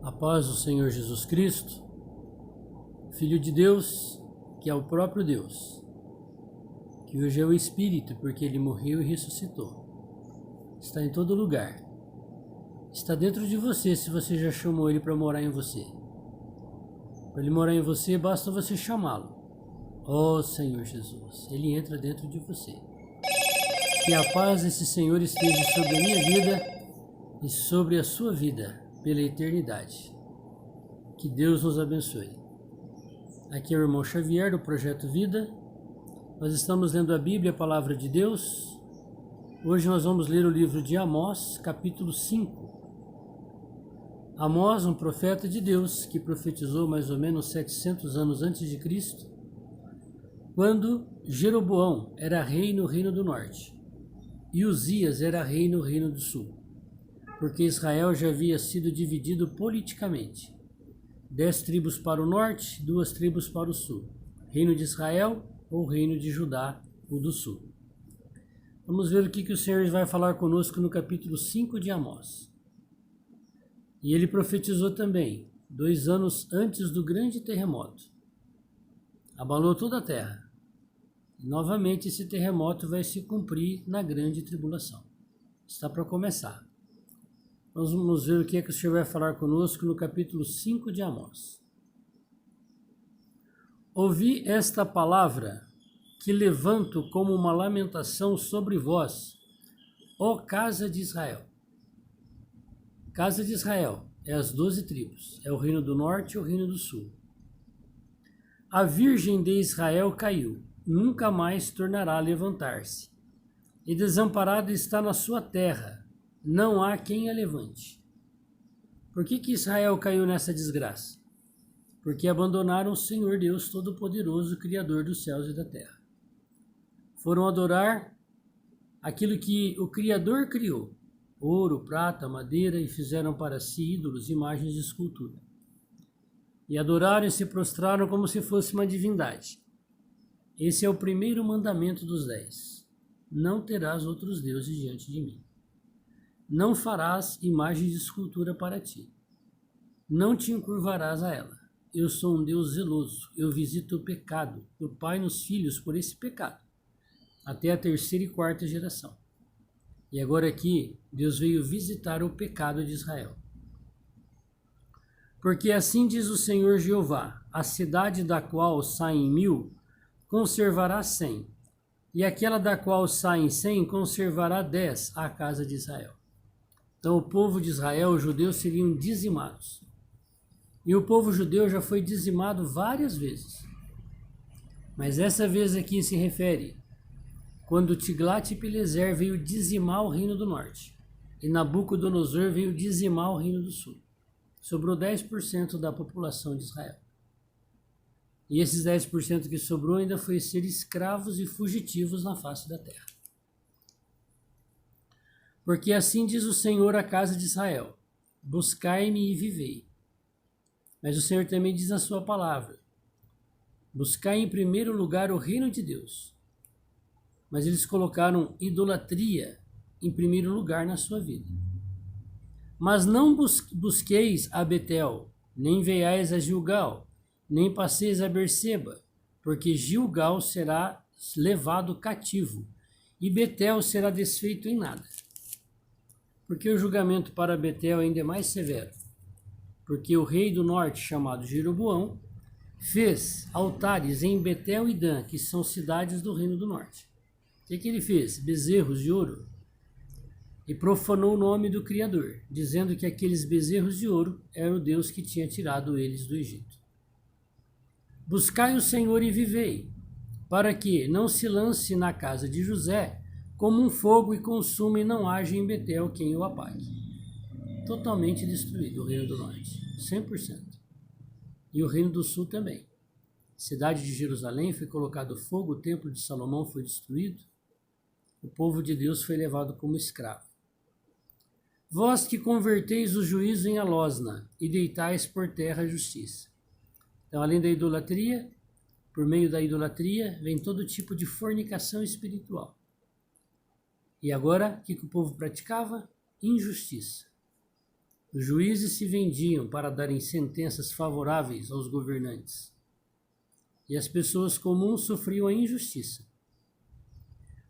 A paz do Senhor Jesus Cristo, Filho de Deus, que é o próprio Deus, que hoje é o Espírito, porque Ele morreu e ressuscitou. Está em todo lugar. Está dentro de você, se você já chamou Ele para morar em você. Para Ele morar em você, basta você chamá-lo. Ó Senhor Jesus, Ele entra dentro de você. Que a paz desse Senhor esteja sobre a minha vida e sobre a sua vida, pela eternidade. Que Deus nos abençoe. Aqui é o irmão Xavier do Projeto Vida. Nós estamos lendo a Bíblia, a Palavra de Deus. Hoje nós vamos ler o livro de Amós, capítulo 5. Amós, um profeta de Deus, que profetizou mais ou menos 700 anos antes de Cristo, quando Jeroboão era rei no Reino do Norte e Uzias era rei no Reino do Sul, porque Israel já havia sido dividido politicamente. 10 tribos para o norte, 2 tribos para o sul. Reino de Israel ou Reino de Judá, o do sul. Vamos ver o que o Senhor vai falar conosco no capítulo 5 de Amós. E ele profetizou também, 2 anos antes do grande terremoto. Abalou toda a terra. E novamente esse terremoto vai se cumprir na grande tribulação. Está para começar. Vamos ver o que o Senhor vai falar conosco no capítulo 5 de Amós. Ouvi esta palavra que levanto como uma lamentação sobre vós, ó casa de Israel. Casa de Israel é as 12 tribos, é o reino do norte e o reino do sul. A virgem de Israel caiu, nunca mais tornará a levantar-se, e desamparada está na sua terra, não há quem a levante. Por que Israel caiu nessa desgraça? Porque abandonaram o Senhor Deus Todo-Poderoso, Criador dos céus e da terra. Foram adorar aquilo que o Criador criou, ouro, prata, madeira, e fizeram para si ídolos, imagens de escultura. E adoraram e se prostraram como se fosse uma divindade. Esse é o primeiro mandamento dos 10. Não terás outros deuses diante de mim. Não farás imagem de escultura para ti. Não te encurvarás a ela. Eu sou um Deus zeloso. Eu visito o pecado do pai nos filhos por esse pecado, até a 3ª e 4ª geração. E agora aqui, Deus veio visitar o pecado de Israel. Porque assim diz o Senhor Jeová, a cidade da qual saem 1000, conservará 100, e aquela da qual saem 100, conservará 10, a casa de Israel. Então o povo de Israel, os judeus, seriam dizimados. E o povo judeu já foi dizimado várias vezes. Mas essa vez aqui se refere quando Tiglat-Pileser veio dizimar o reino do norte. E Nabucodonosor veio dizimar o reino do sul. Sobrou 10% da população de Israel. E esses 10% que sobrou ainda foi ser escravos e fugitivos na face da terra. Porque assim diz o Senhor à casa de Israel, buscai-me e vivei. Mas o Senhor também diz na sua palavra, buscai em primeiro lugar o reino de Deus. Mas eles colocaram idolatria em primeiro lugar na sua vida. Mas não busqueis a Betel, nem veiais a Gilgal, nem passeis a Berseba, porque Gilgal será levado cativo, e Betel será desfeito em nada. Porque o julgamento para Betel ainda é mais severo? Porque o rei do norte, chamado Jeroboão, fez altares em Betel e Dan, que são cidades do reino do norte. O que ele fez? Bezerros de ouro. E profanou o nome do Criador, dizendo que aqueles bezerros de ouro eram o Deus que tinha tirado eles do Egito. Buscai o Senhor e vivei, para que não se lance na casa de José como um fogo e consuma, e não haja em Betel quem o apague. Totalmente destruído o reino do norte, 100%. E o reino do sul também. A cidade de Jerusalém foi colocado fogo, o templo de Salomão foi destruído, o povo de Deus foi levado como escravo. Vós que converteis o juízo em alosna e deitais por terra a justiça. Então, além da idolatria, por meio da idolatria, vem todo tipo de fornicação espiritual. E agora, o que o povo praticava? Injustiça. Os juízes se vendiam para darem sentenças favoráveis aos governantes, e as pessoas comuns sofriam a injustiça.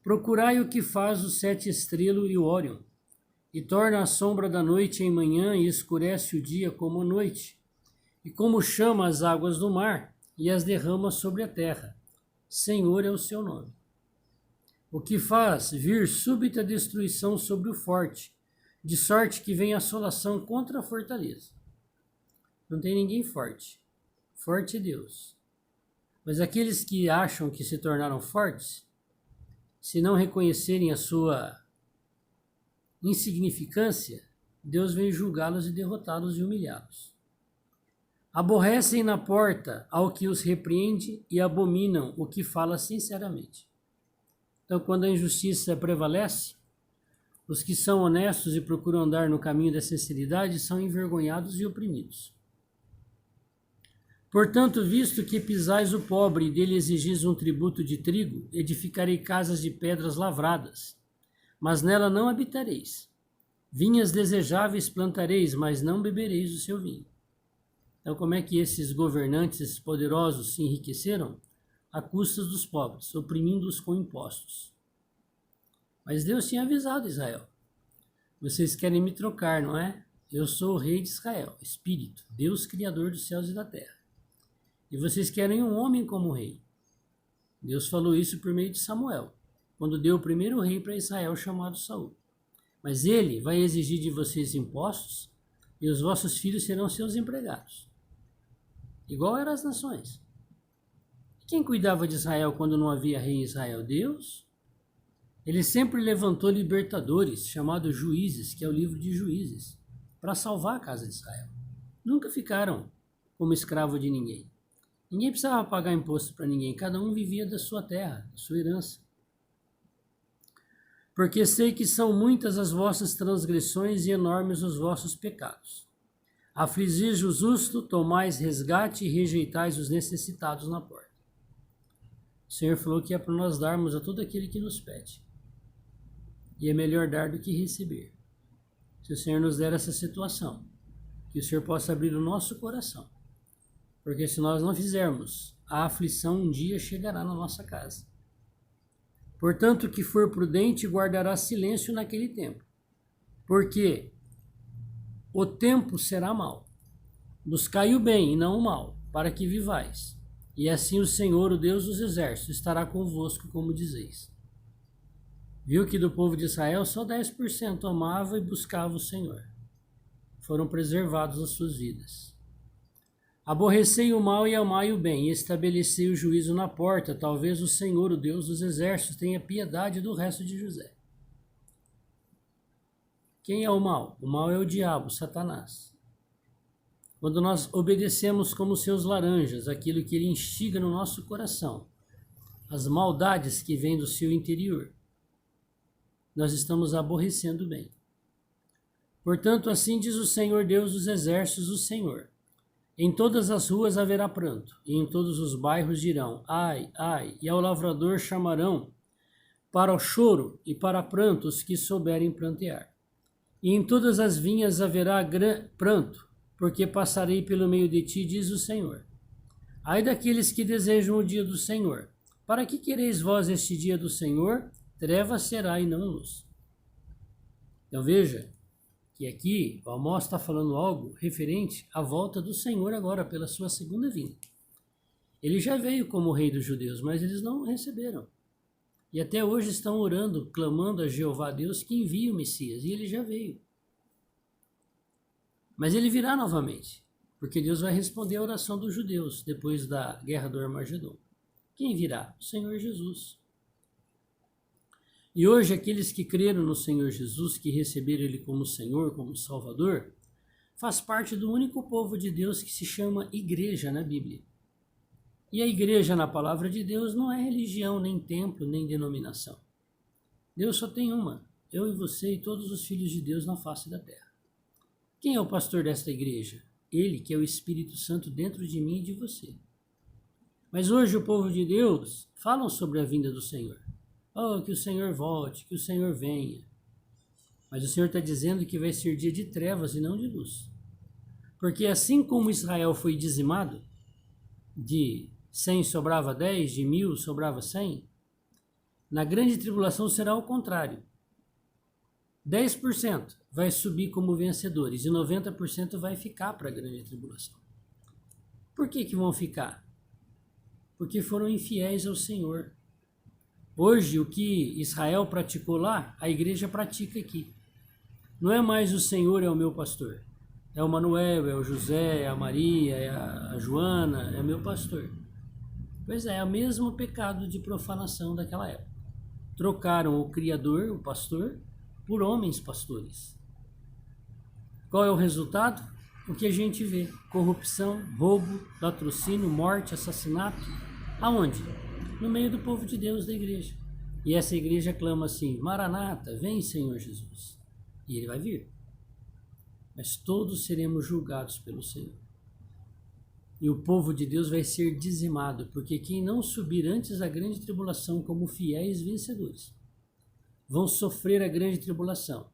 Procurai o que faz o sete estrelo e o Órion, e torna a sombra da noite em manhã e escurece o dia como a noite, e como chama as águas do mar e as derrama sobre a terra. Senhor é o seu nome. O que faz vir súbita destruição sobre o forte, de sorte que vem assolação contra a fortaleza. Não tem ninguém forte. Forte é Deus. Mas aqueles que acham que se tornaram fortes, se não reconhecerem a sua insignificância, Deus vem julgá-los e derrotá-los e humilhá-los. Aborrecem na porta ao que os repreende e abominam o que fala sinceramente. Então, quando a injustiça prevalece, os que são honestos e procuram andar no caminho da sinceridade são envergonhados e oprimidos. Portanto, visto que pisais o pobre e dele exigis um tributo de trigo, edificarei casas de pedras lavradas, mas nela não habitareis. Vinhas desejáveis plantareis, mas não bebereis o seu vinho. Então, como é que esses governantes, esses poderosos, se enriqueceram? À custa dos pobres, oprimindo-os com impostos. Mas Deus tinha avisado Israel. Vocês querem me trocar, não é? Eu sou o rei de Israel, Espírito, Deus criador dos céus e da terra. E vocês querem um homem como rei. Deus falou isso por meio de Samuel, quando deu o primeiro rei para Israel chamado Saul. Mas ele vai exigir de vocês impostos e os vossos filhos serão seus empregados. Igual eram as nações. Quem cuidava de Israel quando não havia rei em Israel? Deus. Ele sempre levantou libertadores, chamados juízes, que é o livro de Juízes, para salvar a casa de Israel. Nunca ficaram como escravo de ninguém. Ninguém precisava pagar imposto para ninguém, cada um vivia da sua terra, da sua herança. Porque sei que são muitas as vossas transgressões e enormes os vossos pecados. Afligis o justo, tomais resgate e rejeitais os necessitados na porta. O Senhor falou que é para nós darmos a todo aquele que nos pede. E é melhor dar do que receber. Se o Senhor nos der essa situação, que o Senhor possa abrir o nosso coração. Porque se nós não fizermos, a aflição um dia chegará na nossa casa. Portanto, o que for prudente guardará silêncio naquele tempo. Porque o tempo será mau. Buscai o bem e não o mal, para que vivais. E assim o Senhor, o Deus dos exércitos, estará convosco, como dizeis. Viu que do povo de Israel só 10% amava e buscava o Senhor. Foram preservados as suas vidas. Aborrecei o mal e amai o bem, e estabelecei o juízo na porta. Talvez o Senhor, o Deus dos exércitos, tenha piedade do resto de José. Quem é o mal? O mal é o diabo, Satanás. Quando nós obedecemos como seus laranjas, aquilo que ele instiga no nosso coração, as maldades que vêm do seu interior, nós estamos aborrecendo o bem. Portanto, assim diz o Senhor Deus dos exércitos, o Senhor. Em todas as ruas haverá pranto, e em todos os bairros dirão, ai, ai, e ao lavrador chamarão para o choro e para pranto os que souberem prantear. E em todas as vinhas haverá pranto, porque passarei pelo meio de ti, diz o Senhor. Ai daqueles que desejam o dia do Senhor. Para que quereis vós este dia do Senhor? Trevas será e não luz. Então veja que aqui o Amós está falando algo referente à volta do Senhor agora, pela sua segunda vinda. Ele já veio como rei dos judeus, mas eles não receberam. E até hoje estão orando, clamando a Jeová Deus que envie o Messias, e ele já veio. Mas ele virá novamente, porque Deus vai responder a oração dos judeus depois da guerra do Armagedon. Quem virá? O Senhor Jesus. E hoje aqueles que creram no Senhor Jesus, que receberam Ele como Senhor, como Salvador, faz parte do único povo de Deus que se chama igreja na Bíblia. E a igreja na palavra de Deus não é religião, nem templo, nem denominação. Deus só tem uma, eu e você e todos os filhos de Deus na face da terra. Quem é o pastor desta igreja? Ele, que é o Espírito Santo dentro de mim e de você. Mas hoje o povo de Deus falam sobre a vinda do Senhor. Oh, que o Senhor volte, que o Senhor venha. Mas o Senhor está dizendo que vai ser dia de trevas e não de luz. Porque assim como Israel foi dizimado, de 100 sobrava 10, de 1000 sobrava 100, na grande tribulação será o contrário. 10% vai subir como vencedores e 90% vai ficar para a grande tribulação. Por que vão ficar? Porque foram infiéis ao Senhor. Hoje, o que Israel praticou lá, a igreja pratica aqui. Não é mais o Senhor é o meu pastor. É o Manuel, é o José, é a Maria, é a Joana, é o meu pastor. Pois é o mesmo pecado de profanação daquela época. Trocaram o Criador, o pastor, por homens pastores. Qual é o resultado? O que a gente vê: corrupção, roubo, latrocínio, morte, assassinato. Aonde? No meio do povo de Deus, da igreja. E essa igreja clama assim: Maranata, vem Senhor Jesus. E ele vai vir. Mas todos seremos julgados pelo Senhor. E o povo de Deus vai ser dizimado, porque quem não subir antes da grande tribulação como fiéis vencedores, vão sofrer a grande tribulação.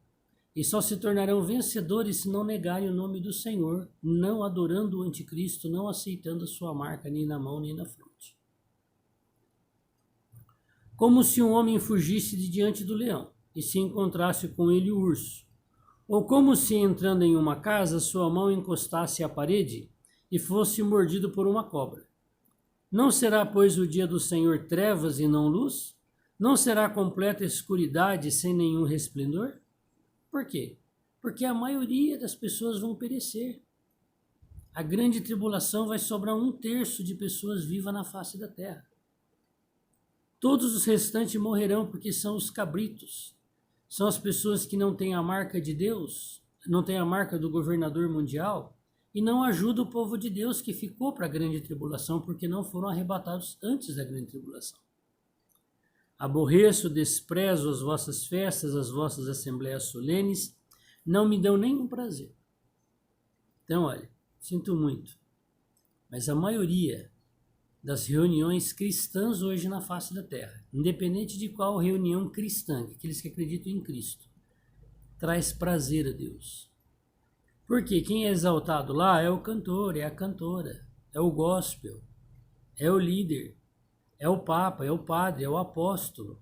E só se tornarão vencedores se não negarem o nome do Senhor, não adorando o anticristo, não aceitando a sua marca nem na mão nem na fronte. Como se um homem fugisse de diante do leão e se encontrasse com ele o urso. Ou como se, entrando em uma casa, sua mão encostasse à parede e fosse mordido por uma cobra. Não será, pois, o dia do Senhor trevas e não luz? Não será completa escuridade sem nenhum resplendor? Por quê? Porque a maioria das pessoas vão perecer. A grande tribulação vai sobrar 1/3 de pessoas vivas na face da terra. Todos os restantes morrerão porque são os cabritos. São as pessoas que não têm a marca de Deus, não têm a marca do governador mundial e não ajudam o povo de Deus que ficou para a grande tribulação porque não foram arrebatados antes da grande tribulação. Aborreço, desprezo as vossas festas, as vossas assembleias solenes, não me dão nenhum prazer. Então, olha, sinto muito, mas a maioria das reuniões cristãs hoje na face da terra, independente de qual reunião cristã, aqueles que acreditam em Cristo, traz prazer a Deus. Porque quem é exaltado lá é o cantor, é a cantora, é o gospel, é o líder, é o papa, é o padre, é o apóstolo.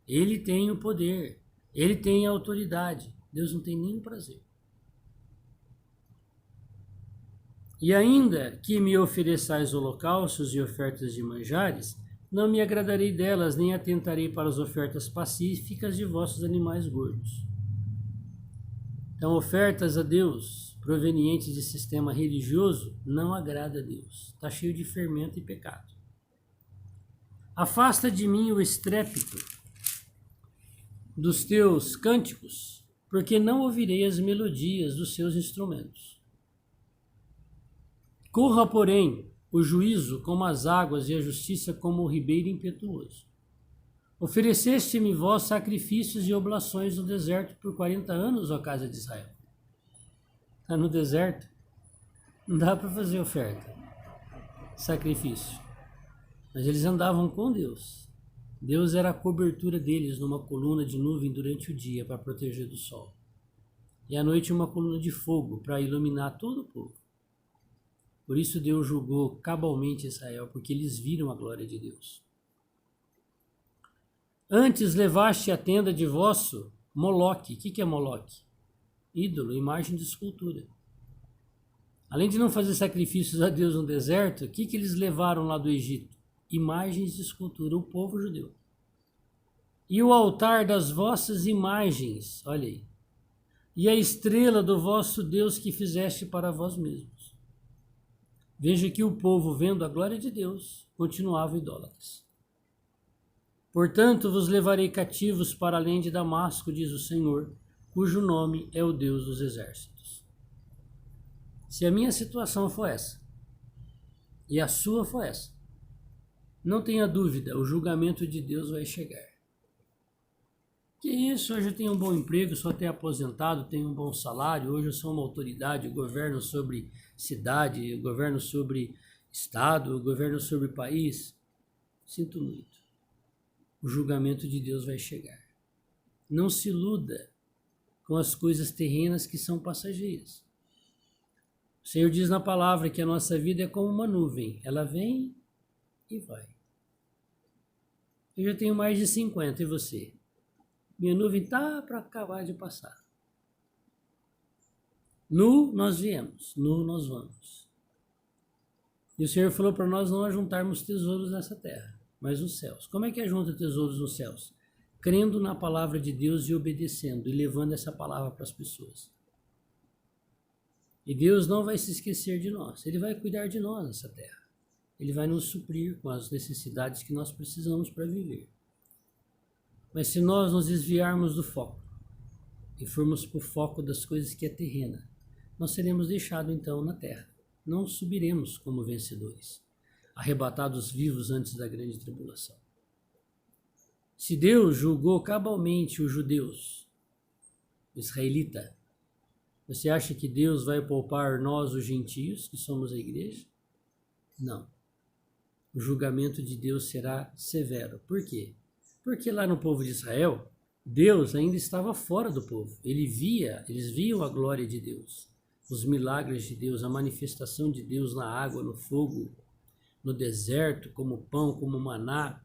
Ele tem o poder, ele tem a autoridade. Deus não tem nenhum prazer. E ainda que me ofereçais holocaustos e ofertas de manjares, não me agradarei delas, nem atentarei para as ofertas pacíficas de vossos animais gordos. Então, ofertas a Deus provenientes de sistema religioso não agrada a Deus. Está cheio de fermento e pecado. Afasta de mim o estrépito dos teus cânticos, porque não ouvirei as melodias dos seus instrumentos. Corra, porém, o juízo como as águas e a justiça como o ribeiro impetuoso. Ofereceste-me vós sacrifícios e oblações no deserto por 40 anos, ó casa de Israel. Está no deserto, não dá para fazer oferta, sacrifício. Mas eles andavam com Deus. Deus era a cobertura deles numa coluna de nuvem durante o dia para proteger do sol. E à noite uma coluna de fogo para iluminar todo o povo. Por isso Deus julgou cabalmente Israel, porque eles viram a glória de Deus. Antes levaste a tenda de vosso Moloque. O que é Moloque? Ídolo, imagem de escultura. Além de não fazer sacrifícios a Deus no deserto, o que eles levaram lá do Egito? Imagens de escultura, o povo judeu. E o altar das vossas imagens, olha aí. E a estrela do vosso Deus que fizeste para vós mesmos. Veja que o povo, vendo a glória de Deus, continuava idólatras. Portanto, vos levarei cativos para além de Damasco, diz o Senhor, cujo nome é o Deus dos exércitos. Se a minha situação for essa, e a sua for essa, não tenha dúvida, o julgamento de Deus vai chegar. Que isso, hoje eu tenho um bom emprego, sou até aposentado, tenho um bom salário, hoje eu sou uma autoridade, eu governo sobre cidade, eu governo sobre estado, eu governo sobre país. Sinto muito. O julgamento de Deus vai chegar. Não se iluda com as coisas terrenas que são passageiras. O Senhor diz na palavra que a nossa vida é como uma nuvem, ela vem e vai. Eu já tenho mais de 50, e você? Minha nuvem está para acabar de passar. Nu nós viemos, nu nós vamos. E o Senhor falou para nós não ajuntarmos tesouros nessa terra, mas nos céus. Como é que ajunta tesouros nos céus? Crendo na palavra de Deus e obedecendo, e levando essa palavra para as pessoas. E Deus não vai se esquecer de nós, Ele vai cuidar de nós nessa terra. Ele vai nos suprir com as necessidades que nós precisamos para viver. Mas se nós nos desviarmos do foco e formos para o foco das coisas que é terrena, nós seremos deixados então na terra. Não subiremos como vencedores, arrebatados vivos antes da grande tribulação. Se Deus julgou cabalmente os judeus, o israelita, você acha que Deus vai poupar nós, os gentios, que somos a igreja? Não. O julgamento de Deus será severo. Por quê? Porque lá no povo de Israel, Deus ainda estava fora do povo. Eles viam a glória de Deus, os milagres de Deus, a manifestação de Deus na água, no fogo, no deserto, como pão, como maná.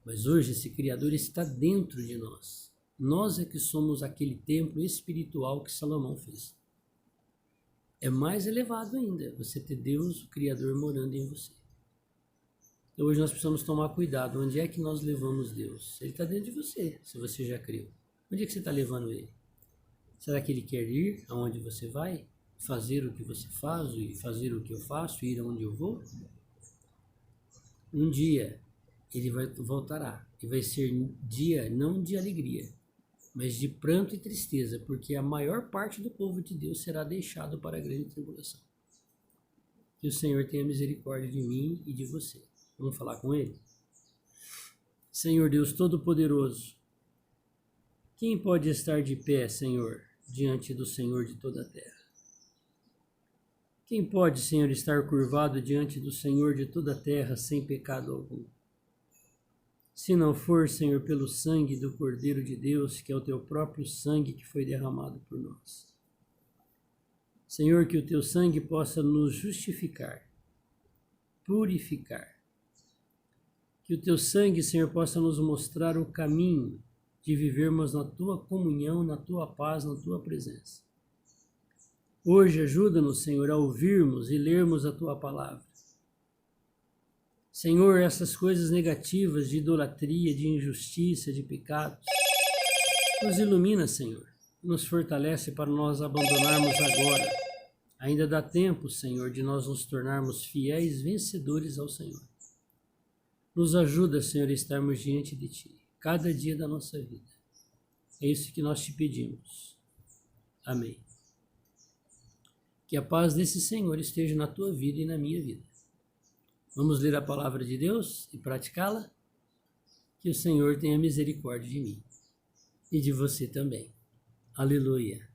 Mas hoje esse Criador está dentro de nós. Nós é que somos aquele templo espiritual que Salomão fez. É mais elevado ainda você ter Deus, o Criador, morando em você. Então hoje nós precisamos tomar cuidado. Onde é que nós levamos Deus? Ele está dentro de você, se você já creu. Onde é que você está levando Ele? Será que Ele quer ir aonde você vai? Fazer o que você faz e fazer o que eu faço, ir aonde eu vou? Um dia Ele voltará e vai ser dia não de alegria, mas de pranto e tristeza, porque a maior parte do povo de Deus será deixado para a grande tribulação. Que o Senhor tenha misericórdia de mim e de você. Vamos falar com Ele? Senhor Deus Todo-Poderoso, quem pode estar de pé, Senhor, diante do Senhor de toda a terra? Quem pode, Senhor, estar curvado diante do Senhor de toda a terra sem pecado algum? Se não for, Senhor, pelo sangue do Cordeiro de Deus, que é o teu próprio sangue que foi derramado por nós. Senhor, que o teu sangue possa nos justificar, purificar. Que o teu sangue, Senhor, possa nos mostrar o caminho de vivermos na tua comunhão, na tua paz, na tua presença. Hoje ajuda-nos, Senhor, a ouvirmos e lermos a tua palavra. Senhor, essas coisas negativas de idolatria, de injustiça, de pecados, nos ilumina, Senhor, nos fortalece para nós abandonarmos agora. Ainda dá tempo, Senhor, de nós nos tornarmos fiéis vencedores ao Senhor. Nos ajuda, Senhor, a estarmos diante de Ti, cada dia da nossa vida. É isso que nós te pedimos. Amém. Que a paz desse Senhor esteja na tua vida e na minha vida. Vamos ler a palavra de Deus e praticá-la? Que o Senhor tenha misericórdia de mim e de você também. Aleluia.